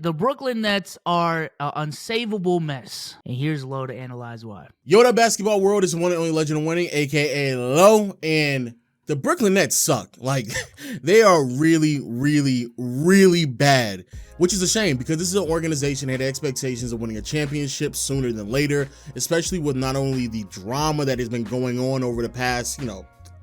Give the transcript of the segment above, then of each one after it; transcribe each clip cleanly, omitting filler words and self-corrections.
The Brooklyn Nets are an unsavable mess, and here's Lo to analyze why. Yo, that basketball world is the one and only legend of winning, aka Lo, and the Brooklyn Nets suck. Like, they are really, really, really bad, which is a shame because this is an organization that had expectations of winning a championship sooner than later, especially with not only the drama that has been going on over the past,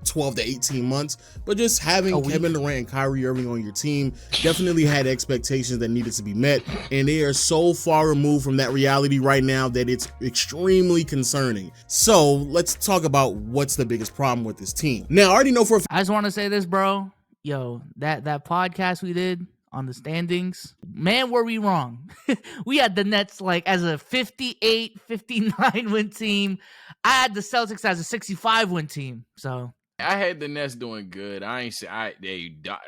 12 to 18 months, but just having Kevin Durant and Kyrie Irving on your team definitely had expectations that needed to be met, and they are so far removed from that reality right now that it's extremely concerning. So let's talk about what's the biggest problem with this team. Now, I already know for I just want to say this, bro. Yo, that podcast we did on the standings, man, were we wrong. We had the Nets like as a 58, 59 win team. I had the Celtics as a 65 win team. So I had the Nets doing good. I ain't say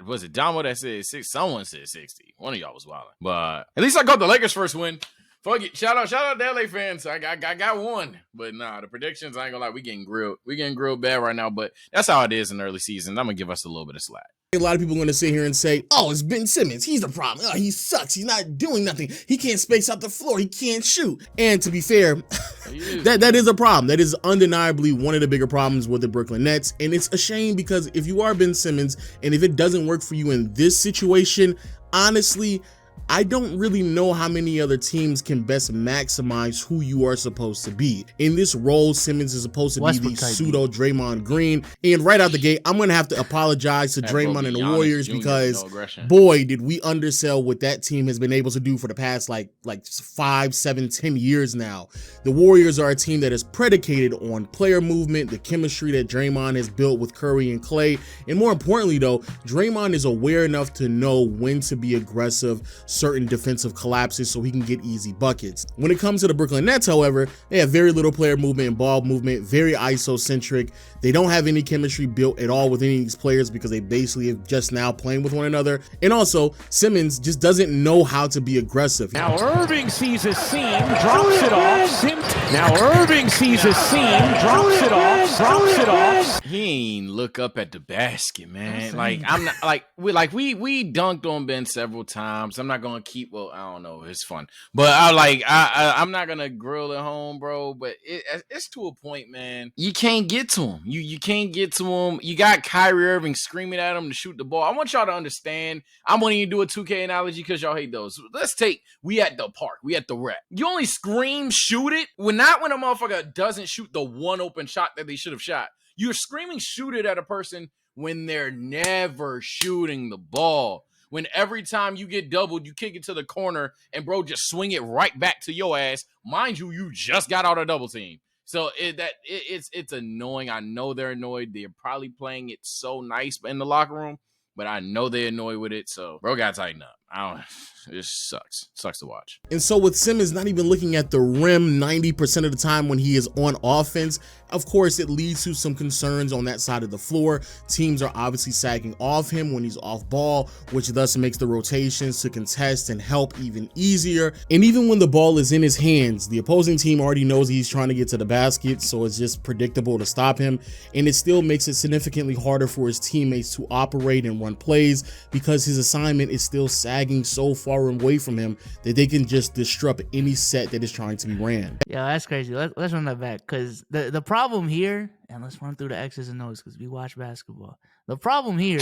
was it Damo that said 60? Someone said 60. One of y'all was wilding. But at least I got the Lakers first win. Fuck it. Shout out to LA fans. I got one. But nah, the predictions, I ain't gonna lie, we getting grilled. We getting grilled bad right now, but that's how it is in the early season. I'm gonna give us a little bit of slack. a lot of people are going to sit here and say, oh, it's Ben Simmons. He's the problem. Oh, he sucks. He's not doing nothing. He can't space out the floor. He can't shoot. And to be fair, that is a problem. That is undeniably one of the bigger problems with the Brooklyn Nets. And it's a shame because if you are Ben Simmons and if it doesn't work for you in this situation, honestly, I don't really know how many other teams can best maximize who you are supposed to be. In this role, Simmons is supposed to be the pseudo Draymond Green. And right out the gate, I'm going to have to apologize to Draymond and the Warriors because, boy, did we undersell what that team has been able to do for the past like 5, 7, 10 years now. The Warriors are a team that is predicated on player movement, the chemistry that Draymond has built with Curry and Clay. And more importantly, though, Draymond is aware enough to know when to be aggressive, certain defensive collapses so he can get easy buckets. When it comes to the Brooklyn Nets, however, they have very little player movement and ball movement, very iso-centric. They don't have any chemistry built at all with any of these players because they basically have just now playing with one another. And also, Simmons just doesn't know how to be aggressive. Now Irving sees a seam, drops it off. Now Irving sees a seam, drops it off. He ain't look up at the basket, man. Like I'm not we dunked on Ben several times. I'm not gonna keep. Well, I don't know. It's fun, but I'm not gonna grill at home, bro. But it's to a point, man. You can't get to him. You can't get to him. You got Kyrie Irving screaming at him to shoot the ball. I want y'all to understand. I'm wanting you to do a 2K analogy because y'all hate those. Let's take we at the park. We at the rec. You only scream shoot it when a motherfucker doesn't shoot the one open shot that they should have shot. You're screaming shoot it at a person when they're never shooting the ball. When every time you get doubled, you kick it to the corner and bro just swing it right back to your ass. Mind you, you just got out of double team. So it's annoying. I know they're annoyed. They're probably playing it so nice in the locker room, but I know they're annoyed with it. So bro got to tighten up. It sucks to watch. And so with Simmons not even looking at the rim 90% of the time when he is on offense, of course, it leads to some concerns on that side of the floor. Teams are obviously sagging off him when he's off ball, which thus makes the rotations to contest and help even easier. And even when the ball is in his hands, the opposing team already knows he's trying to get to the basket, so it's just predictable to stop him. And it still makes it significantly harder for his teammates to operate and run plays because his assignment is still sagging so far away from him that they can just disrupt any set that is trying to be ran. Yeah, that's crazy. Let's run that back because the problem here, and let's run through the X's and O's because we watch basketball. The problem here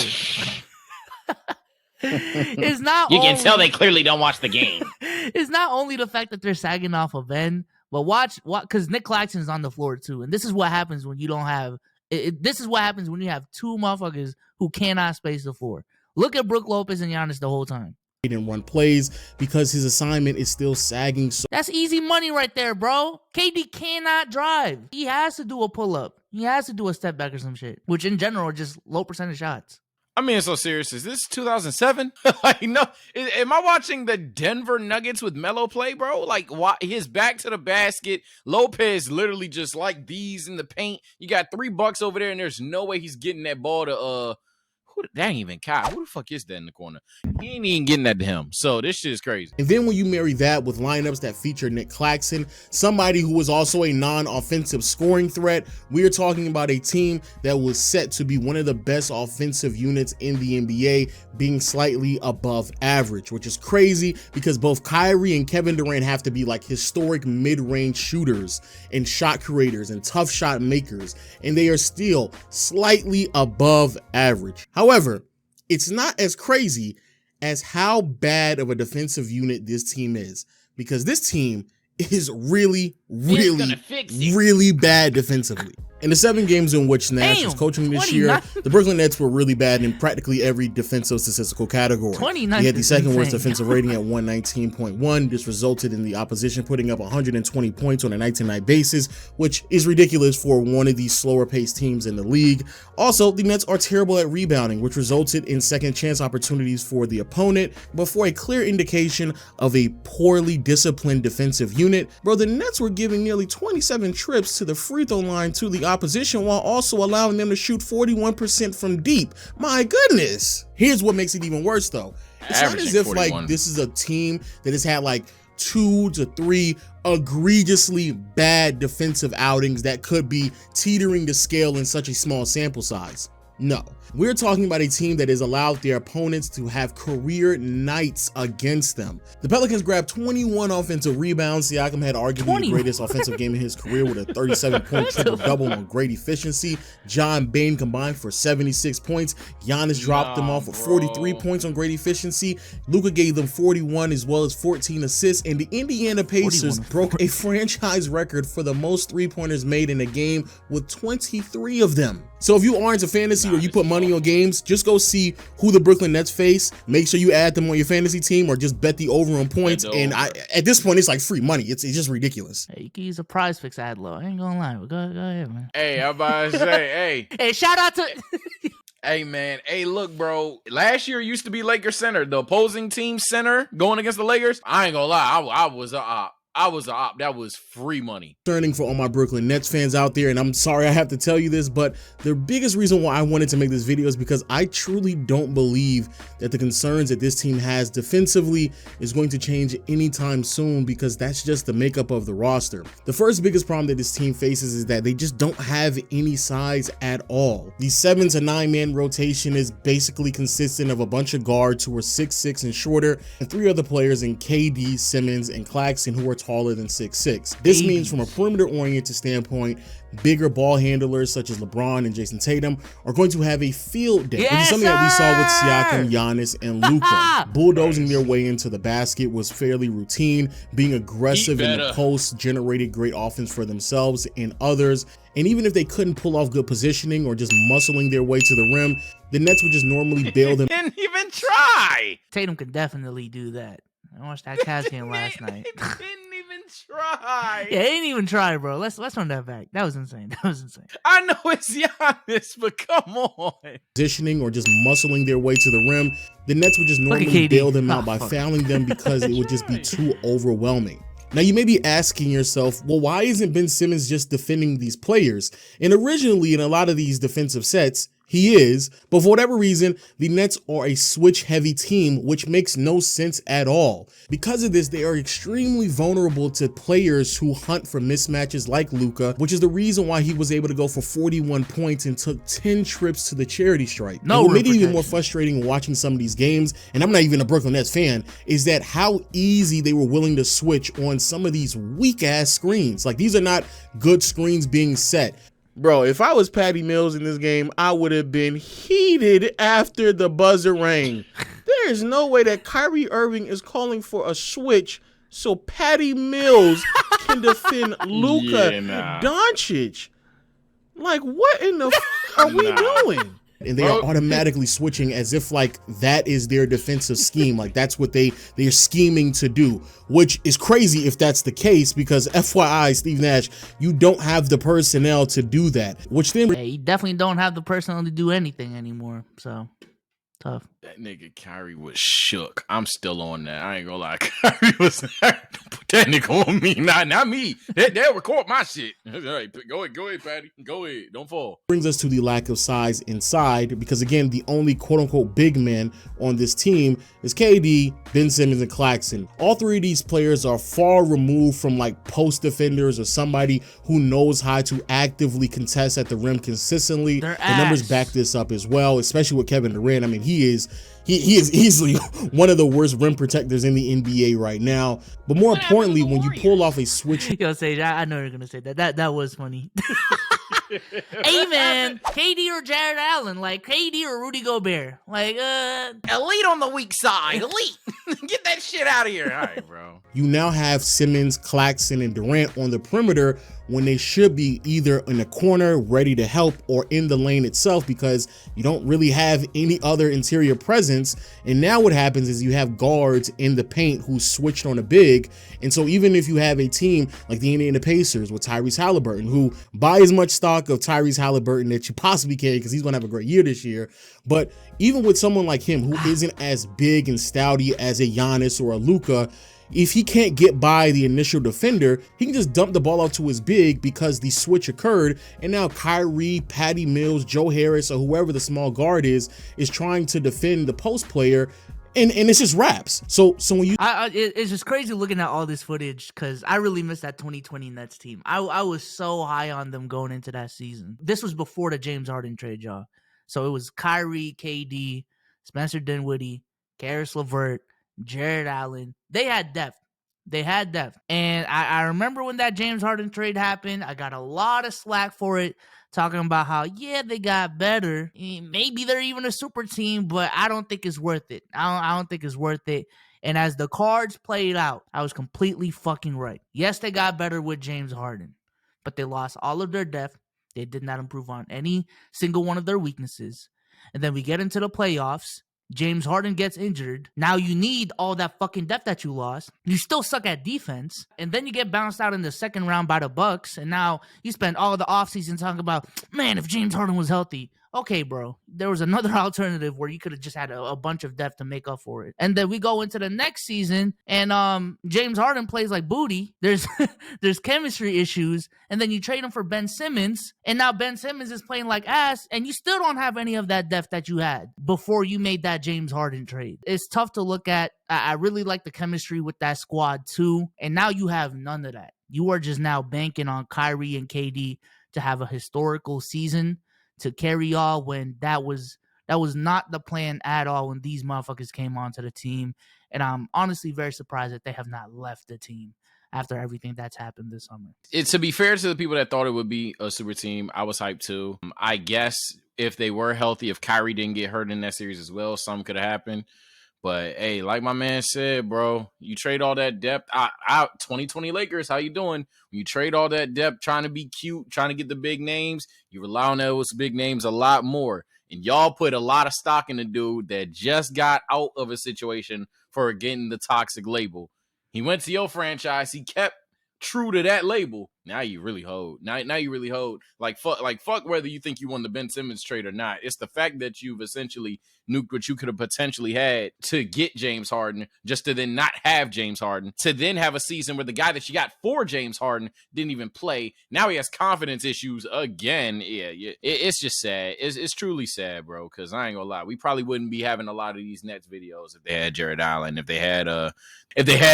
is not you can tell they clearly don't watch the game. It's not only the fact that they're sagging off of Ben, but watch because Nick Claxton's on the floor too, and this is what happens when you don't have. This is what happens when you have two motherfuckers who cannot space the floor. Look at Brook Lopez and Giannis the whole time. And run plays because his assignment is still sagging. So that's easy money right there, bro. KD cannot drive. He has to do a pull-up. He has to do a step back or some shit, which in general are just low percentage shots. I mean, so serious. Is this 2007? Like, no, am I watching the Denver Nuggets with Melo play, bro? Like, his back to the basket. Lopez literally just like these in the paint. You got $3 over there, and there's no way he's getting that ball to That ain't even Kyle. Who the fuck is that in the corner? He ain't even getting that to him. So this shit is crazy. And then when you marry that with lineups that feature Nick Claxton, somebody who was also a non-offensive scoring threat, we are talking about a team that was set to be one of the best offensive units in the NBA, being slightly above average, which is crazy because both Kyrie and Kevin Durant have to be like historic mid-range shooters and shot creators and tough shot makers, and they are still slightly above average. However, it's not as crazy as how bad of a defensive unit this team is, because this team is really bad defensively. In the 7 games in which Nash was coaching this year, the Brooklyn Nets were really bad in practically every defensive statistical category. They had the second worst defensive rating at 119.1. This resulted in the opposition putting up 120 points on a night-to-night basis, which is ridiculous for one of these slower-paced teams in the league. Also, the Nets are terrible at rebounding, which resulted in second chance opportunities for the opponent, but for a clear indication of a poorly disciplined defensive unit, bro, the Nets were giving nearly 27 trips to the free throw line to the opposition while also allowing them to shoot 41% from deep. My goodness. Here's what makes it even worse though. It's not as if 41. Like this is a team that has had like 2 to 3 egregiously bad defensive outings that could be teetering the scale in such a small sample size. No, we're talking about a team that has allowed their opponents to have career nights against them. The Pelicans grabbed 21 offensive rebounds. Siakam had arguably the greatest offensive game in his career with a 37-point triple-double on great efficiency. John Bain combined for 76 points. Giannis dropped them off with 43 points on great efficiency. Luka gave them 41 as well as 14 assists. And the Indiana Pacers broke a franchise record for the most three-pointers made in a game with 23 of them. So if you aren't a fantasy or you put money on games, just go see who the Brooklyn Nets face. Make sure you add them on your fantasy team or just bet the over on points. And at this point, it's like free money. It's just ridiculous. Hey, you can use a prize fix ad low. I ain't gonna lie. Go ahead, man. Hey, I'm about to say, Hey, shout out to... Hey, man. Hey, look, bro. Last year used to be Lakers center. The opposing team center going against the Lakers. I ain't gonna lie. I was a op. That was free money. Concerning for all my Brooklyn Nets fans out there, and I'm sorry I have to tell you this, but the biggest reason why I wanted to make this video is because I truly don't believe that the concerns that this team has defensively is going to change anytime soon, because that's just the makeup of the roster. The first biggest problem that this team faces is that they just don't have any size at all. The 7 to 9 man rotation is basically consistent of a bunch of guards who are 6'6" and shorter, and 3 other players in KD, Simmons, and Claxton who are taller than 6'6". This means from a perimeter-oriented standpoint, bigger ball handlers such as LeBron and Jason Tatum are going to have a field day, which is something that we saw with Siakam, Giannis, and Luka. Bulldozing their way into the basket was fairly routine. Being aggressive in the post generated great offense for themselves and others. And even if they couldn't pull off good positioning or just muscling their way to the rim, the Nets would just normally bail them. Didn't even try. Tatum could definitely do that. I watched that Cavs game last night. Didn't even try. Yeah, they didn't even try, bro. Let's run that back. That was insane. I know it's Giannis, but come on. Positioning or just muscling their way to the rim, the Nets would just normally bail them out by fouling them because it would just be too overwhelming. Now you may be asking yourself, well, why isn't Ben Simmons just defending these players? And originally in a lot of these defensive sets, he is, but for whatever reason, the Nets are a switch-heavy team, which makes no sense at all. Because of this, they are extremely vulnerable to players who hunt for mismatches like Luka, which is the reason why he was able to go for 41 points and took 10 trips to the charity stripe. And what made it even more frustrating watching some of these games, and I'm not even a Brooklyn Nets fan, is that how easy they were willing to switch on some of these weak-ass screens. Like, these are not good screens being set. Bro, if I was Patty Mills in this game, I would have been heated after the buzzer rang. There is no way that Kyrie Irving is calling for a switch so Patty Mills can defend Luka Doncic. Like, what in the are we doing? And they are automatically switching as if like that is their defensive scheme. Like that's what they're scheming to do, which is crazy if that's the case, because FYI, Steve Nash, you don't have the personnel to do that, which then you definitely don't have the personnel to do anything anymore. So tough. That nigga Kyrie was shook. I'm still on that. I ain't gonna lie. Kyrie was put Technical on me, not me. They'll record my shit. All right, go ahead, Patty. Go ahead. Don't fall. Brings us to the lack of size inside, because again, the only quote-unquote big men on this team is KD, Ben Simmons, and Claxton. All three of these players are far removed from like post defenders or somebody who knows how to actively contest at the rim consistently. The numbers back this up as well, especially with Kevin Durant. I mean, he is easily one of the worst rim protectors in the NBA right now. But more importantly, when you pull off a switch, yo, Sage, I know you're gonna say that. That was funny. Hey man, KD or Jared Allen, like KD or Rudy Gobert, like elite on the weak side, elite. Get that shit out of here. All right, bro. You now have Simmons, Claxton, and Durant on the perimeter when they should be either in the corner ready to help or in the lane itself, because you don't really have any other interior presence. And now what happens is you have guards in the paint who switched on a big. And so even if you have a team like the Indiana Pacers with Tyrese Halliburton, who buy as much stock of Tyrese Halliburton that you possibly can, because he's going to have a great year this year. But even with someone like him who isn't as big and stouty as a Giannis or a Luka, if he can't get by the initial defender, he can just dump the ball out to his big because the switch occurred. And now Kyrie, Patty Mills, Joe Harris, or whoever the small guard is trying to defend the post player. And it's just wraps. So when you, it's just crazy looking at all this footage, because I really missed that 2020 Nets team. I was so high on them going into that season. This was before the James Harden trade, y'all. So it was Kyrie, KD, Spencer Dinwiddie, Karis LeVert, Jared Allen. They had depth. And I remember when that James Harden trade happened, I got a lot of slack for it, talking about how, yeah, they got better. Maybe they're even a super team, but I don't think it's worth it. I don't think it's worth it. And as the cards played out, I was completely fucking right. Yes, they got better with James Harden, but they lost all of their depth. They did not improve on any single one of their weaknesses. And then we get into the playoffs. James Harden gets injured. Now you need all that fucking depth that you lost. You still suck at defense. And then you get bounced out in the second round by the Bucks. And now you spend all the offseason talking about, man, if James Harden was healthy. Okay, bro. There was another alternative where you could have just had a bunch of depth to make up for it. And then we go into the next season, and James Harden plays like booty. There's chemistry issues, and then you trade him for Ben Simmons, and now Ben Simmons is playing like ass, and you still don't have any of that depth that you had before you made that James Harden trade. It's tough to look at. I really like the chemistry with that squad too, and now you have none of that. You are just now banking on Kyrie and KD to have a historical season to carry y'all, when that was not the plan at all when these motherfuckers came onto the team. And I'm honestly very surprised that they have not left the team after everything that's happened this summer. To be fair to the people that thought it would be a super team, I was hyped too. I guess if they were healthy, if Kyrie didn't get hurt in that series as well, something could have happened. But hey, like my man said, bro, you trade all that depth out. 2020 Lakers, how you doing? When you trade all that depth, trying to be cute, trying to get the big names, you rely on those big names a lot more. And y'all put a lot of stock in the dude that just got out of a situation for getting the toxic label. He went to your franchise. He kept true to that label. Now you really hold. Now you really hold. Like fuck whether you think you won the Ben Simmons trade or not. It's the fact that you've essentially nuked what you could have potentially had to get James Harden, just to then not have James Harden, to then have a season where the guy that you got for James Harden didn't even play. Now he has confidence issues again. Yeah. It's just sad. It's truly sad, bro, because I ain't gonna lie. We probably wouldn't be having a lot of these Nets videos if they had Jared Allen, if they had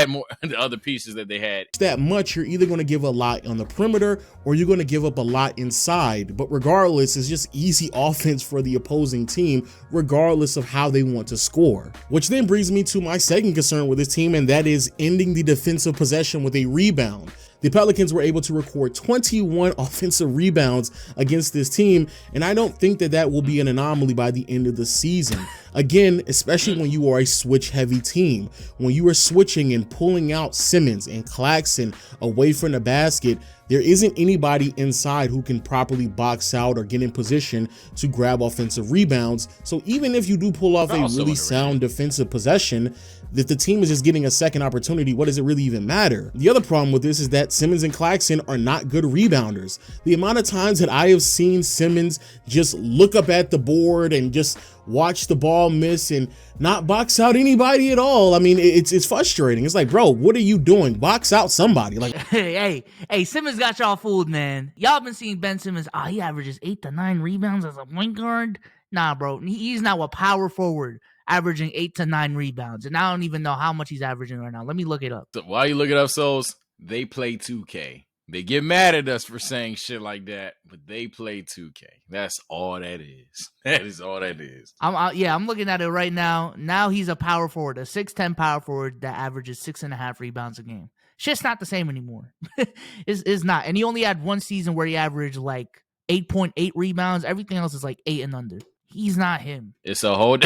more the other pieces that they had. That much, you're either going to give a lot on the perimeter or you're going to give up a lot inside. But regardless, it's just easy offense for the opposing team, regardless of how they want to score. Which then brings me to my second concern with this team, and that is ending the defensive possession with a rebound. The Pelicans were able to record 21 offensive rebounds against this team, and I don't think that will be an anomaly by the end of the season. Again, especially when you are a switch-heavy team. When you are switching and pulling out Simmons and Claxton away from the basket, there isn't anybody inside who can properly box out or get in position to grab offensive rebounds. So even if you do pull off a really sound defensive possession, if the team is just getting a second opportunity, what does it really even matter? The other problem with this is that Simmons and Claxton are not good rebounders. The amount of times that I have seen Simmons just look up at the board and just watch the ball miss and not box out anybody at all. I mean, it's frustrating. It's like, bro, what are you doing? Box out somebody. Like, hey, Simmons got y'all fooled, man. Y'all been seeing Ben Simmons. He averages 8 to 9 rebounds as a point guard. Nah, bro, he's now a power forward, averaging 8 to 9 rebounds, and I don't even know how much he's averaging right now. Let me look it up. So while you look it up, Souls, they play 2K. They get mad at us for saying shit like that, but they play 2K. That's all that is. That is all that is. I'm looking at it right now. Now he's a power forward, a 6'10" power forward that averages 6.5 rebounds a game. Shit's not the same anymore. It's not. And he only had one season where he averaged like 8.8 rebounds. Everything else is like 8 and under. He's not him. It's a whole...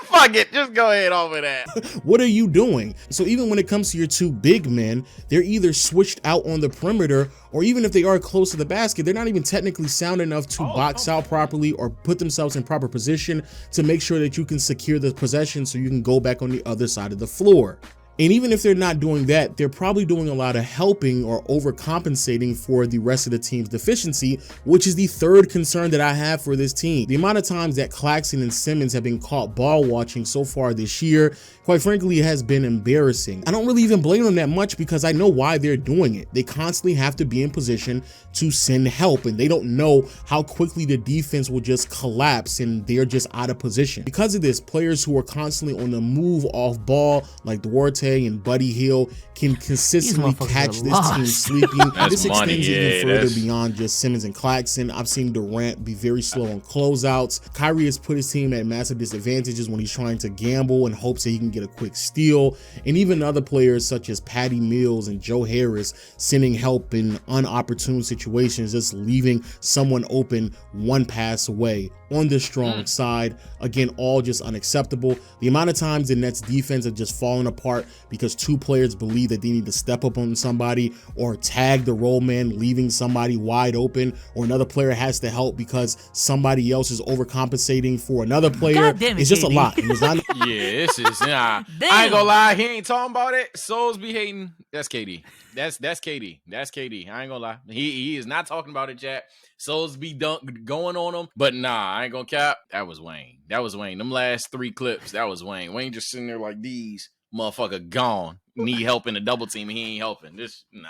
Fuck it. Just go ahead over that. What are you doing? So even when it comes to your two big men, they're either switched out on the perimeter, or even if they are close to the basket, they're not even technically sound enough to box out properly or put themselves in proper position to make sure that you can secure the possession so you can go back on the other side of the floor. And even if they're not doing that, they're probably doing a lot of helping or overcompensating for the rest of the team's deficiency, which is the third concern that I have for this team. The amount of times that Claxton and Simmons have been caught ball watching so far this year, quite frankly, has been embarrassing. I don't really even blame them that much because I know why they're doing it. They constantly have to be in position to send help, and they don't know how quickly the defense will just collapse and they're just out of position. Because of this, players who are constantly on the move off ball, like Duarte and Buddy Hill, can consistently catch this team sleeping. This extends even further beyond just Simmons and Claxton. I've seen Durant be very slow on closeouts. Kyrie has put his team at massive disadvantages when he's trying to gamble in hopes that he can get a quick steal. And even other players such as Patty Mills and Joe Harris sending help in unopportune situations, just leaving someone open one pass away on the strong side. Again, all just unacceptable. The amount of times the Nets defense have just fallen apart because two players believe that they need to step up on somebody or tag the roll man, leaving somebody wide open, or another player has to help because somebody else is overcompensating for another player. It's just a lot. It's not this is I ain't gonna lie, he ain't talking about it. Souls be hating. That's KD. That's KD. That's KD. I ain't gonna lie. He is not talking about it, chat. Souls be going on him, but nah, I ain't gonna cap. That was Wayne. Them last 3 clips, that was Wayne. Wayne just sitting there like these. Motherfucker gone. Need help in the double team and he ain't helping. Nah.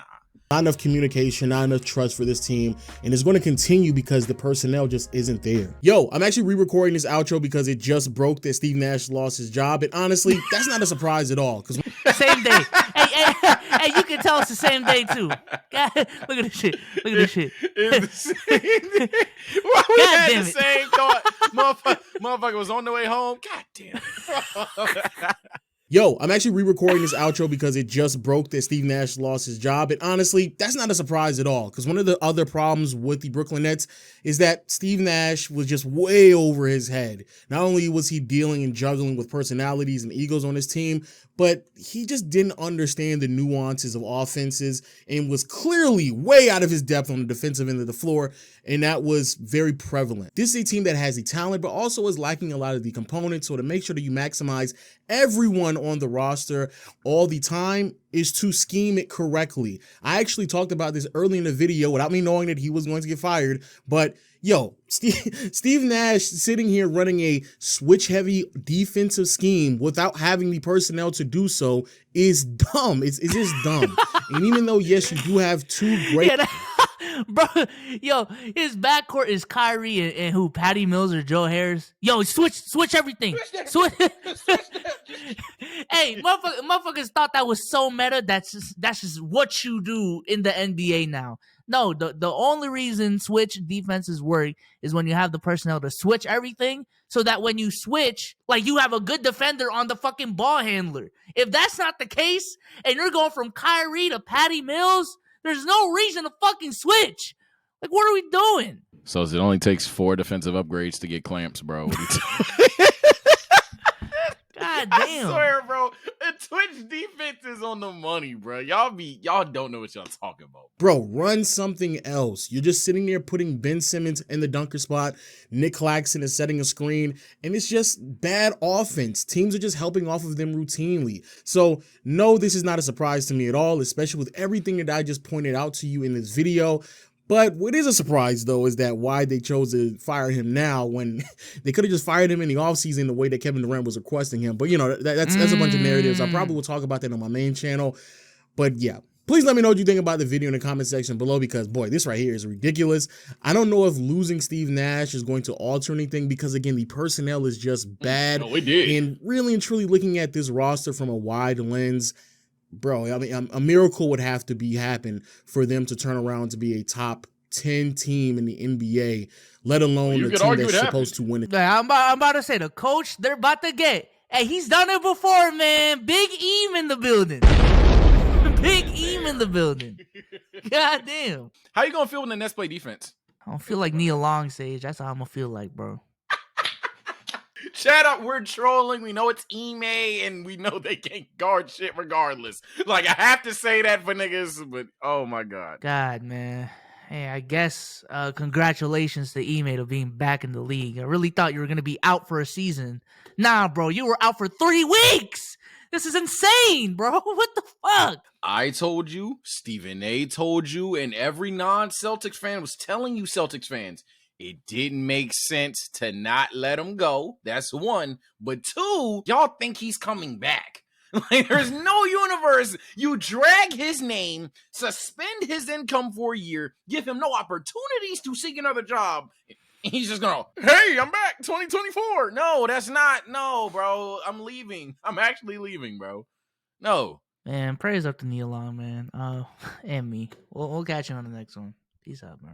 Not enough communication, not enough trust for this team, and it's going to continue because the personnel just isn't there. Yo, I'm actually re-recording this outro because it just broke that Steve Nash lost his job, and honestly, that's not a surprise at all. Same day. Hey, you can tell it's the same day too. God, look at this shit. It's the same. Why we had the same thought? Motherfucker was on the way home. God damn it. Yo, I'm actually re-recording this outro because it just broke that Steve Nash lost his job. And honestly, that's not a surprise at all. Because one of the other problems with the Brooklyn Nets is that Steve Nash was just way over his head. Not only was he dealing and juggling with personalities and egos on his team, but he just didn't understand the nuances of offenses and was clearly way out of his depth on the defensive end of the floor. And that was very prevalent. This is a team that has the talent, but also is lacking a lot of the components. So to make sure that you maximize everyone on the roster all the time is to scheme it correctly. I actually talked about this early in the video without me knowing that he was going to get fired, but yo, Steve Nash sitting here running a switch-heavy defensive scheme without having the personnel to do so is dumb. It's just dumb. And even though, yes, you do have two great... Bro, yo, his backcourt is Kyrie and who? Patty Mills or Joe Harris? Yo, switch everything. Switch. Hey, motherfuckers thought that was so meta. That's just what you do in the NBA now. No, the only reason switch defenses work is when you have the personnel to switch everything, so that when you switch, like, you have a good defender on the fucking ball handler. If that's not the case, and you're going from Kyrie to Patty Mills, there's no reason to fucking switch. Like, what are we doing? So it only takes 4 defensive upgrades to get clamps, bro. God damn. I swear, bro, the Twitch defense is on the money, bro. Y'all don't know what y'all talking about. Bro, run something else. You're just sitting there putting Ben Simmons in the dunker spot. Nick Claxton is setting a screen, and it's just bad offense. Teams are just helping off of them routinely. So, no, this is not a surprise to me at all, especially with everything that I just pointed out to you in this video. But what is a surprise, though, is that why they chose to fire him now when they could have just fired him in the offseason the way that Kevin Durant was requesting him. But, that's a bunch of narratives. I probably will talk about that on my main channel. But, yeah. Please let me know what you think about the video in the comment section below because, boy, this right here is ridiculous. I don't know if losing Steve Nash is going to alter anything because, again, the personnel is just bad. No, it did. And really and truly looking at this roster from a wide lens, bro, I mean, a miracle would have to happen for them to turn around to be a top 10 team in the NBA, let alone a team that's supposed to win it. I'm about to say, the coach they're about to get, hey, he's done it before, man. Big Eam in the building. Big Eam in the building. God damn. How you gonna feel when the Nets play defense? I don't feel like Neil Long, Sage. That's how I'm gonna feel like, bro. Shut up, we're trolling. We know it's Ime, and we know they can't guard shit regardless. Like, I have to say that for niggas, but oh my God. God, man. Hey, I guess congratulations to Ime to being back in the league. I really thought you were going to be out for a season. Nah, bro, you were out for 3 weeks. This is insane, bro. What the fuck? I told you, Stephen A told you, and every non-Celtics fan was telling you, Celtics fans, it didn't make sense to not let him go. That's one. But two, y'all think he's coming back. Like, there's no universe. You drag his name, suspend his income for a year, give him no opportunities to seek another job. He's just gonna, hey, I'm back, 2024. No, that's not, no, bro. I'm leaving. I'm actually leaving, bro. No. Man, praise up to Neil Long, man. And me. We'll catch you on the next one. Peace out, bro.